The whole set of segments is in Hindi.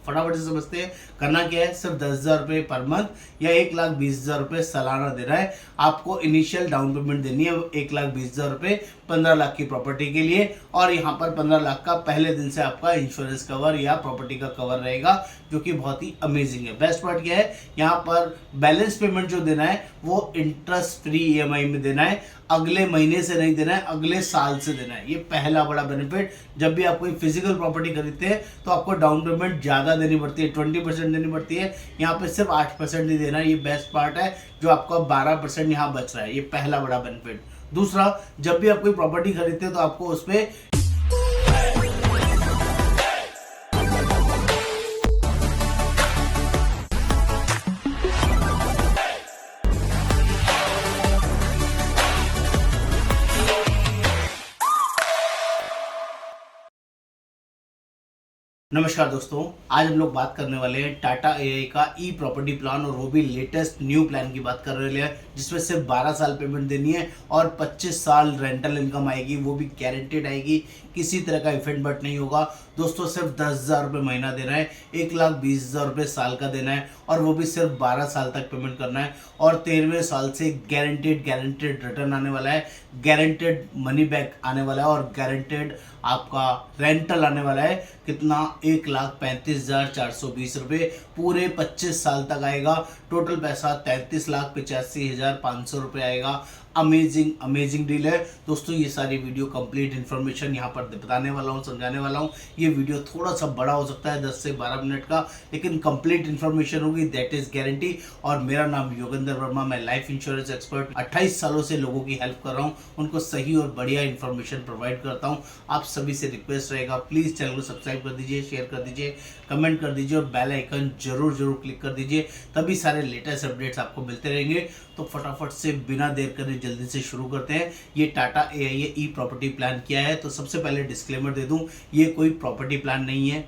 फटाफट से समझते हैं। करना क्या है, सिर्फ 10,000 रुपये पर मंथ या 1,20,000 रुपये सालाना देना है। आपको इनिशियल डाउन पेमेंट देनी है 1,20,000 रुपये 15 लाख की प्रॉपर्टी के लिए, और यहाँ पर 15 लाख का पहले दिन से आपका इंश्योरेंस कवर या प्रॉपर्टी का कवर रहेगा, जो कि बहुत ही अमेजिंग है। बेस्ट पार्ट क्या है, यहाँ पर बैलेंस पेमेंट जो देना है वो इंटरेस्ट फ्री ईएमआई में देना है, अगले महीने से नहीं देना है, अगले साल से देना है। ये पहला बड़ा बेनिफिट। जब भी आप कोई फिजिकल प्रॉपर्टी खरीदते हैं तो आपको डाउन पेमेंट ज़्यादा देनी पड़ती है, 20% देनी पड़ती है, यहाँ पे सिर्फ 8% ही देना है। ये बेस्ट पार्ट है, जो आपका 12% यहाँ बच रहा है। ये पहला बड़ा बेनिफिट। दूसरा, जब भी आप कोई प्रॉपर्टी खरीदते हैं तो आपको उस पर नमस्कार दोस्तों, आज हम लोग बात करने वाले हैं टाटा एआई का ई प्रॉपर्टी प्लान, और वो भी लेटेस्ट न्यू प्लान की बात कर रहे हैं, जिसमें सिर्फ 12 साल पेमेंट देनी है और 25 साल रेंटल इनकम आएगी, वो भी गारंटेड आएगी, किसी तरह का इफेक्ट बट नहीं होगा। दोस्तों सिर्फ 10,000 रुपये महीना देना है, 1,20,000 रुपये साल का देना है, और वो भी सिर्फ 12 साल तक पेमेंट करना है, और 13वें साल से गारंटेड रिटर्न आने वाला है, गारंटेड मनी बैक आने वाला है, और गारंटेड आपका रेंटल आने वाला है। कितना, 1,35,420 रुपये पूरे 25 साल तक आएगा। टोटल पैसा 33,85,500 रुपये आएगा। अमेजिंग डील है दोस्तों। ये सारी वीडियो कंप्लीट इन्फॉर्मेशन यहाँ पर बताने वाला हूँ, समझाने वाला हूँ। ये वीडियो थोड़ा सा बड़ा हो सकता है, 10 से 12 मिनट का, लेकिन कंप्लीट इन्फॉर्मेशन होगी, दैट इज गारंटी। और मेरा नाम योगेंद्र वर्मा, मैं लाइफ इंश्योरेंस एक्सपर्ट 28 सालों से लोगों की हेल्प कर रहा हूँ, उनको सही और बढ़िया इन्फॉर्मेशन प्रोवाइड करता हूँ। आप सभी से रिक्वेस्ट रहेगा, प्लीज़ चैनल को सब्सक्राइब कर दीजिए, शेयर कर दीजिए, कमेंट कर दीजिए, और बेल आइकन जरूर क्लिक कर दीजिए, तभी सारे लेटेस्ट अपडेट्स आपको मिलते रहेंगे। तो फटाफट से बिना देर करे जल्दी से शुरू करते हैं। ये टाटा एआई ई प्रॉपर्टी प्लान क्या है, तो सबसे पहले डिस्क्लेमर दे दूं, ये कोई प्रॉपर्टी प्लान नहीं है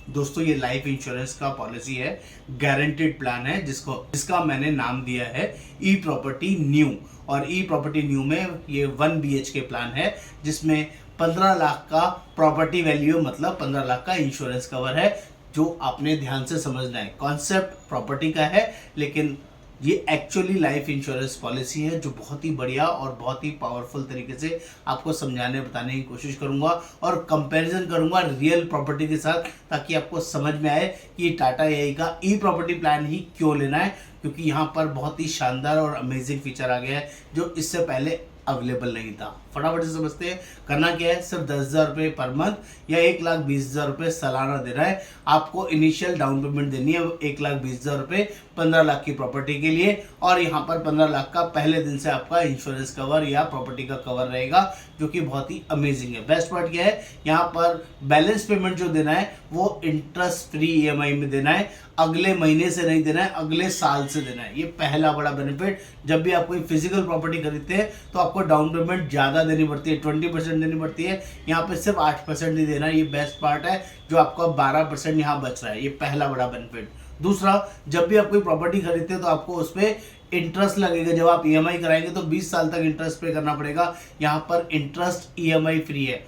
दोस्तों, ये लाइफ इंश्योरेंस का पॉलिसी है, गारंटेड प्लान है, जिसका मैंने नाम दिया है ई प्रॉपर्टी न्यू। और ई प्रॉपर्टी न्यू में ये 1 BHK प्लान है, जिसमें 15 लाख का प्रॉपर्टी वैल्यू, मतलब 15 लाख का इंश्योरेंस कवर है, जो आपने ध्यान से समझना है। कॉन्सेप्ट प्रॉपर्टी का है, लेकिन ये एक्चुअली लाइफ इंश्योरेंस पॉलिसी है, जो बहुत ही बढ़िया और बहुत ही पावरफुल तरीके से आपको समझाने बताने की कोशिश करूंगा, और कंपैरिजन करूंगा रियल प्रॉपर्टी के साथ, ताकि आपको समझ में आए कि टाटा एआई का ई प्रॉपर्टी प्लान ही क्यों लेना है, क्योंकि यहाँ पर बहुत ही शानदार और अमेजिंग फीचर आ गया है, जो इससे पहले अवेलेबल नहीं था। फटाफट से समझते हैं। करना क्या है, सिर्फ 10,000 रुपये पर मंथ या 1,20,000 रुपये सालाना देना है। आपको इनिशियल डाउन पेमेंट देनी है 1,20,000 रुपये 15 लाख की प्रॉपर्टी के लिए, और यहाँ पर 15 लाख का पहले दिन से आपका इंश्योरेंस कवर या प्रॉपर्टी का कवर रहेगा, जो कि बहुत ही अमेजिंग है। बेस्ट पार्ट क्या है, यहाँ पर बैलेंस पेमेंट जो देना है वो इंटरेस्ट फ्री ईएमआई में देना है, अगले महीने से नहीं देना है, अगले साल से देना है। ये पहला बड़ा बेनिफिट। जब भी आप कोई फिजिकल प्रॉपर्टी खरीदते हैं तो आपको डाउन पेमेंट ज़्यादा देनी पड़ती है, 20% देनी पड़ती है, यहाँ पे सिर्फ 8% ही देना है। ये बेस्ट पार्ट है, जो आपका 12% यहाँ बच रहा है। ये पहला बड़ा बेनिफिट। दूसरा, जब भी आप कोई प्रॉपर्टी खरीदते हैं तो आपको उस पर इंटरेस्ट लगेगा। जब आप ईएमआई कराएंगे तो 20 साल तक इंटरेस्ट पे करना पड़ेगा। यहाँ पर इंटरेस्ट ईएमआई फ्री है,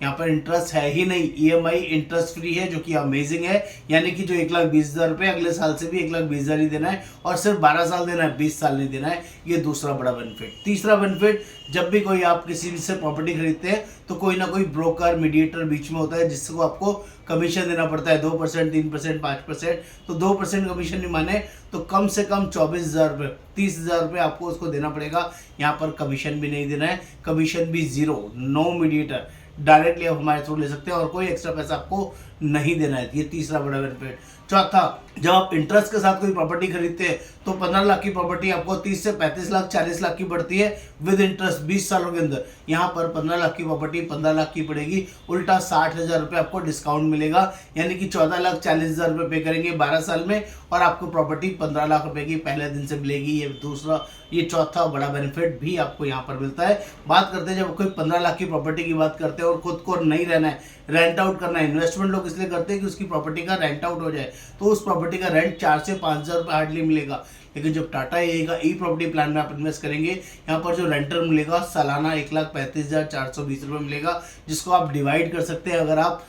यहाँ पर इंटरेस्ट है ही नहीं, ईएमआई इंटरेस्ट फ्री है, जो कि अमेजिंग है। यानी कि जो 1,20,000 रुपये अगले साल से भी 1,20,000 ही देना है, और सिर्फ 12 साल देना है, 20 साल नहीं देना है। ये दूसरा बड़ा बेनिफिट। तीसरा बेनिफिट, जब भी कोई आप किसी से प्रॉपर्टी खरीदते हैं तो कोई ना कोई ब्रोकर, मीडिएटर बीच में होता है, जिसको आपको कमीशन देना पड़ता है, 2%, 3%, 5%। तो 2% कमीशन नहीं माने तो कम से कम 24,000 रुपये, 30,000 रुपये आपको उसको देना पड़ेगा। यहाँ पर कमीशन भी नहीं देना है, कमीशन भी जीरो, नो मीडिएटर, डायरेक्टली आप हमारे थ्रू ले सकते हैं, और कोई एक्स्ट्रा पैसा आपको नहीं देना है। ये तीसरा बड़ा बेनिफिट। चौथा, जब आप इंटरेस्ट के साथ कोई प्रॉपर्टी खरीदते हैं तो 15 लाख की प्रॉपर्टी आपको 30 से 35 लाख, 40 लाख की पड़ती है विद इंटरेस्ट 20 सालों के अंदर। यहाँ पर 15 लाख की प्रॉपर्टी 15 लाख की पड़ेगी, उल्टा 60,000 रुपये आपको डिस्काउंट मिलेगा, यानी कि 14,40,000 रुपये पे करेंगे 12 साल में, और आपको प्रॉपर्टी 15 लाख रुपए की पहले दिन से मिलेगी। ये चौथा बड़ा बेनिफिट भी आपको यहाँ पर मिलता है। बात करते हैं, जब कोई 15 लाख की प्रॉपर्टी की बात करते हैं और खुद को नहीं रहना है, रेंट आउट करना है, इन्वेस्टमेंट लोग इसलिए करते हैं कि उसकी प्रॉपर्टी का रेंट आउट हो जाए, तो उस प्रॉपर्टी का रेंट 4 से 5,000 रुपये हार्डली मिलेगा। लेकिन जब टाटा एआई का ई प्रॉपर्टी प्लान में आप इन्वेस्ट करेंगे, यहाँ पर जो रेंटल मिलेगा सालाना 1,35,420 रुपये मिलेगा, जिसको आप डिवाइड कर सकते हैं। अगर आप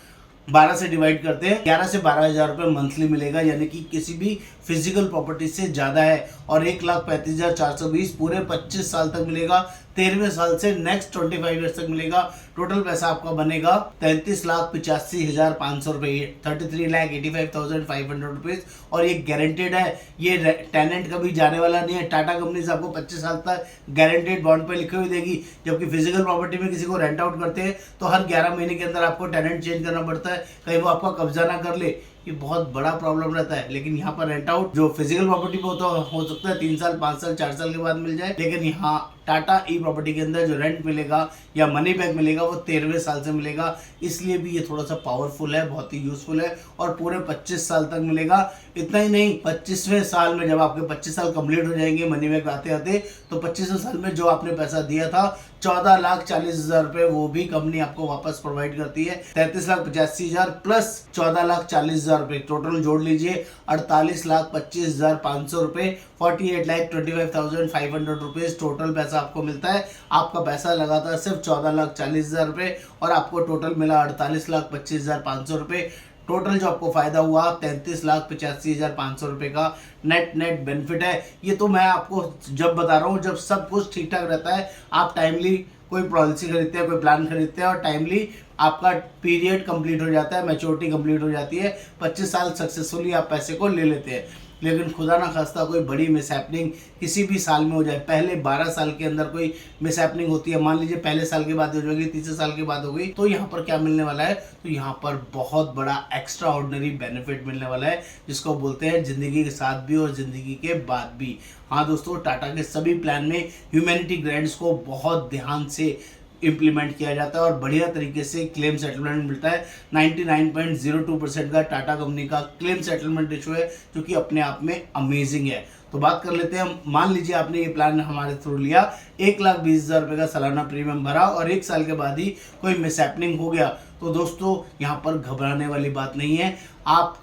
12 से डिवाइड करते हैं, 11 से 12,000 रुपये मंथली मिलेगा, यानी कि किसी भी फिजिकल प्रॉपर्टी से ज़्यादा है। और 1,35,420 पूरे 25 साल तक मिलेगा, 13वें साल से नेक्स्ट 25 ईयर्स तक मिलेगा। टोटल पैसा आपका बनेगा 33,85,500 रुपये, 33,85,500 रुपीज़। और ये गारंटेड है, ये टेनेंट कभी जाने वाला नहीं है। टाटा कंपनी से आपको 25 साल तक गारंटेड बॉन्ड पे लिखे हुए देगी, जबकि फिजिकल प्रॉपर्टी में किसी को रेंट आउट करते हैं तो हर 11 महीने के अंदर आपको टेनेंट चेंज करना पड़ता है, कहीं वो आपका कब्जा ना कर ले, ये बहुत बड़ा प्रॉब्लम रहता है। लेकिन यहाँ पर रेंट आउट जो फिजिकल प्रॉपर्टी पे होता हो सकता है 3 साल 5 साल 4 साल के बाद मिल जाए, लेकिन यहाँ टाटा ई प्रॉपर्टी के अंदर जो रेंट मिलेगा या मनी बैक मिलेगा वो 13वें साल से मिलेगा। इसलिए भी ये थोड़ा सा पावरफुल है, बहुत ही यूजफुल है, और पूरे 25 साल तक मिलेगा। इतना ही नहीं, 25वें साल में जब आपके 25 साल कंप्लीट हो जाएंगे मनी बैक आते आते, तो 25वें साल में जो आपने पैसा दिया था 14,40,000 रुपये, वो भी कंपनी आपको वापस प्रोवाइड करती है। 33,85,000 प्लस 14,40,000 रुपये, टोटल जोड़ लीजिए 48,25,500 रुपये, 48,25,500 रुपीज़ टोटल पैसा आपको मिलता है। आपका पैसा लगा था सिर्फ 14,40,000 रुपये और आपको टोटल मिला 48,25,500 रुपये। टोटल जो आपको फायदा हुआ 33,85,500 रुपये का नेट बेनिफिट है। ये तो मैं आपको जब बता रहा हूँ जब सब कुछ ठीक ठाक रहता है, आप टाइमली कोई पॉलिसी खरीदते हैं, कोई प्लान खरीदते हैं और टाइमली आपका पीरियड कंप्लीट हो जाता है, मैच्योरिटी कंप्लीट हो जाती है, 25 साल सक्सेसफुली आप पैसे को ले लेते हैं। लेकिन खुदा ना खास्ता कोई बड़ी मिसहैपनिंग किसी भी साल में हो जाए, पहले 12 साल के अंदर कोई मिसहैपनिंग होती है, मान लीजिए पहले साल के बाद हो जाएगी, तीसरे साल के बाद हो गई, तो यहाँ पर क्या मिलने वाला है, तो यहाँ पर बहुत बड़ा एक्स्ट्रा ऑर्डिनरी बेनिफिट मिलने वाला है, जिसको बोलते हैं ज़िंदगी के साथ भी और ज़िंदगी के बाद भी। हाँ दोस्तों, टाटा के सभी प्लान में ह्यूमैनिटी ग्रांट्स को बहुत ध्यान से इम्प्लीमेंट किया जाता है और बढ़िया तरीके से क्लेम सेटलमेंट मिलता है। 99.02% का टाटा कंपनी का क्लेम सेटलमेंट रेशो है, जो कि अपने आप में अमेजिंग है। तो बात कर लेते हैं, मान लीजिए आपने ये प्लान हमारे थ्रू लिया, 1,20,000 रुपये का सालाना प्रीमियम भरा और 1 साल के बाद ही कोई मिसहैपनिंग हो गया, तो दोस्तों यहाँ पर घबराने वाली बात नहीं है। आप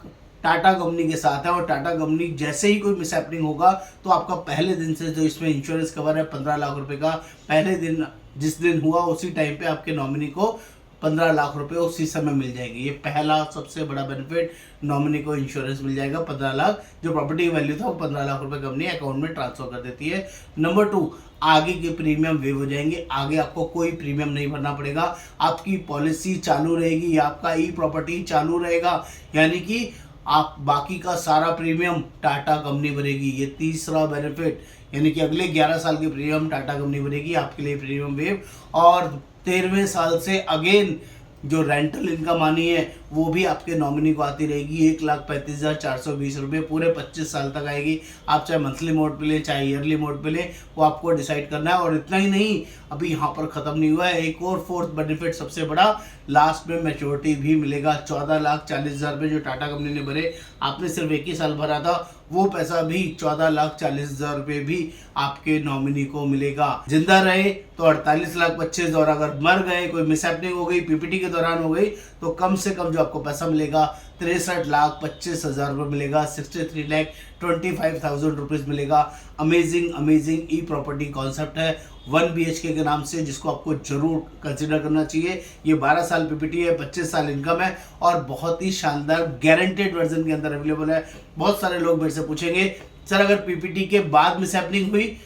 टाटा कंपनी के साथ है और टाटा कंपनी जैसे ही कोई मिसहैपनिंग होगा तो आपका पहले दिन से जो इसमें इंश्योरेंस कवर है 15 लाख रुपए का, पहले दिन जिस दिन हुआ उसी टाइम पे आपके नॉमिनी को 15 लाख रुपए उसी समय मिल जाएगी। ये पहला सबसे बड़ा बेनिफिट, नॉमिनी को इंश्योरेंस मिल जाएगा 15 लाख, जो प्रॉपर्टी की वैल्यू था वो 15 लाख रुपए कंपनी अकाउंट में ट्रांसफर कर देती है। नंबर 2, आगे के प्रीमियम वेव हो जाएंगे, आगे आपको कोई प्रीमियम नहीं भरना पड़ेगा, आपकी पॉलिसी चालू रहेगी, आपका ई प्रॉपर्टी चालू रहेगा, यानी कि आप बाकी का सारा प्रीमियम टाटा कंपनी भरेगी। ये तीसरा बेनिफिट, यानी कि अगले 11 साल के प्रीमियम टाटा कंपनी भरेगी आपके लिए प्रीमियम वेव। और 13वें साल से अगेन जो रेंटल इनकम आनी है वो भी आपके नॉमिनी को आती रहेगी, 1,35,420 रुपये पूरे 25 साल तक आएगी। आप चाहे मंथली मोड पे लें चाहे ईयरली मोड पे लें, वो आपको डिसाइड करना है। और इतना ही नहीं, अभी यहाँ पर ख़त्म नहीं हुआ है, एक और फोर्थ बेनिफिट सबसे बड़ा, लास्ट में मैच्योरिटी भी मिलेगा। 14,40,000 रुपये जो टाटा कंपनी ने भरे, आपने सिर्फ 1 ही साल भरा था, वो पैसा भी 14,40,000 रुपये भी आपके नॉमिनी को मिलेगा। जिंदा रहे तो 48,25,000, और अगर मर गए, कोई मिसहैपनिंग हो गई, पीपीटी के दौरान हो गई, तो कम से कम जो आपको पैसा मिलेगा 63,25,000 रुपये मिलेगा, 63,25,000 रुपीज़ मिलेगा। अमेजिंग ई प्रॉपर्टी कॉन्सेप्ट है 1 BHK के नाम से, जिसको आपको जरूर कंसिडर करना चाहिए। ये 12 साल पीपीटी है, 25 साल इनकम है और बहुत ही शानदार गारंटेड वर्जन के अंदर अवेलेबल है। बहुत सारे लोग मेरे से पूछेंगे, सर अगर पीपीटी के बाद मिसहैपनिंग हुई,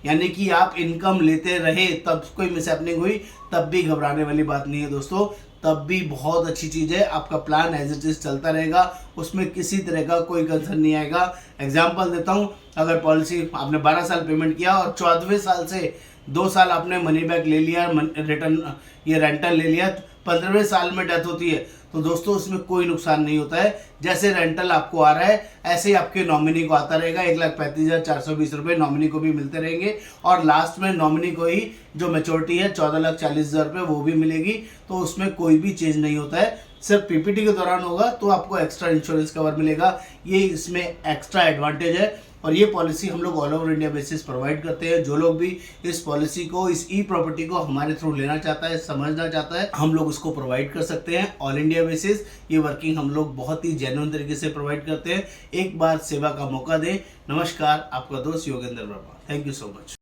यानी कि आप इनकम लेते रहे तब कोई मिसहैपनिंग हुई, तब भी घबराने वाली बात नहीं है दोस्तों, तब भी बहुत अच्छी चीज़ है। आपका प्लान एज इट इज चलता रहेगा, उसमें किसी तरह का कोई कंसर्न नहीं आएगा। एग्जाम्पल देता हूँ, अगर पॉलिसी आपने 12 साल पेमेंट किया और 14वें साल से 2 साल आपने मनी बैक ले लिया, रिटर्न ये रेंटल ले लिया, 15वें साल में डेथ होती है, तो दोस्तों उसमें कोई नुकसान नहीं होता है। जैसे रेंटल आपको आ रहा है ऐसे ही आपके नॉमिनी को आता रहेगा, 1,35,420 रुपये नॉमिनी को भी मिलते रहेंगे और लास्ट में नॉमिनी को ही जो मैच्योरिटी है 14,40,000 रुपये वो भी मिलेगी। तो उसमें कोई भी चेंज नहीं होता है, सिर्फ पीपीटी के दौरान होगा तो आपको एक्स्ट्रा इंश्योरेंस कवर मिलेगा। ये इसमें एक्स्ट्रा एडवांटेज है और ये पॉलिसी हम लोग all over India basis provide करते हैं। जो लोग भी इस पॉलिसी को, इस ई प्रॉपर्टी को हमारे थ्रू लेना चाहता है, समझना चाहता है, हम लोग उसको प्रोवाइड कर सकते हैं ऑल इंडिया बेसिस। ये वर्किंग हम लोग बहुत ही जेन्युइन तरीके से प्रोवाइड करते हैं। एक बार सेवा का मौका दें। नमस्कार, आपका दोस्त Yogendra Verma. Thank you so much.